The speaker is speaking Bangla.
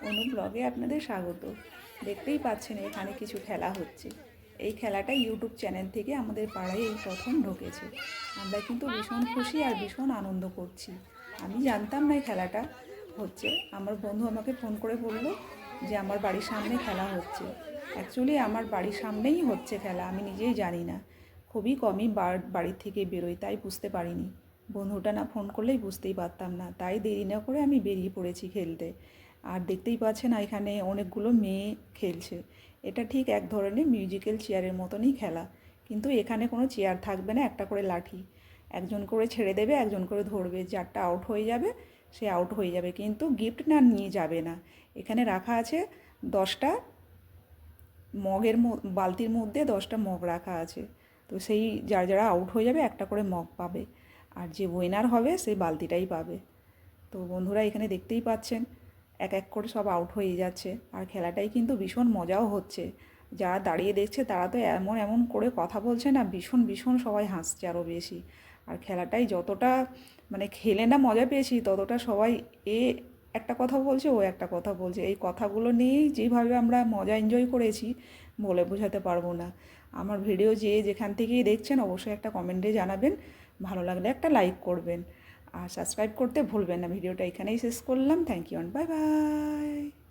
অনু ব্লগে আপনাদের স্বাগত। দেখতেই পাচ্ছেন এখানে কিছু খেলা হচ্ছে। এই খেলাটা ইউটিউব চ্যানেল থেকে আমাদের পাড়ায় এই প্রথম ঢুকেছে। আমরা কিন্তু ভীষণ খুশি আর ভীষণ আনন্দ করছি। আমি জানতাম না এই খেলাটা হচ্ছে, আমার বন্ধু আমাকে ফোন করে বলল যে আমার বাড়ির সামনে খেলা হচ্ছে। অ্যাকচুয়ালি আমার বাড়ির সামনেই হচ্ছে খেলা, আমি নিজেই জানি না। খুবই কমই বাড়ির থেকে বেরোই, তাই বুঝতে পারিনি। বন্ধুটা না ফোন করলেই বুঝতেই পারতাম না, তাই দেরি না করে আমি বেরিয়ে পড়েছি খেলতে। আর দেখতেই পাচ্ছেন এখানে অনেকগুলো মেয়ে খেলছে। এটা ঠিক এক ধরনের মিউজিক্যাল চেয়ারের মতনই খেলা, কিন্তু এখানে কোনো চেয়ার থাকবে না, একটা করে লাঠি একজন করে ছেড়ে দেবে, একজন করে ধরবে, যারটা আউট হয়ে যাবে সে আউট হয়ে যাবে, কিন্তু গিফট না নিয়ে যাবে না। এখানে রাখা আছে 10টা মগের, বালতির মধ্যে 10টা মগ রাখা আছে। তো সেই যারা আউট হয়ে যাবে একটা করে মগ পাবে, আর যে উইনার হবে সেই বালতিটাই পাবে। তো বন্ধুরা এখানে দেখতেই পাচ্ছেন এক এক করে সব আউট হয়ে যাচ্ছে, আর খেলাটাই কিন্তু ভীষণ মজাও হচ্ছে। যারা দাঁড়িয়ে দেখছে তারা তো এমন এমন করে কথা বলছে না, ভীষণ ভীষণ সবাই হাসছে আরও বেশি। আর খেলাটাই যতটা মানে খেলে না মজা পেয়েছি, ততটা সবাই এ একটা কথা বলছে, ও একটা কথা বলছে, এই কথাগুলো নিয়েই যেভাবে আমরা মজা এনজয় করেছি বলে বোঝাতে পারবো না। আমার ভিডিও যেখান থেকেই দেখছেন অবশ্যই একটা কমেন্টে জানাবেন, ভালো লাগলে একটা লাইক করবেন, আর সাবস্ক্রাইব করতে ভুলবেন না। ভিডিওটা এখানেই শেষ করলাম। Thank you and bye by.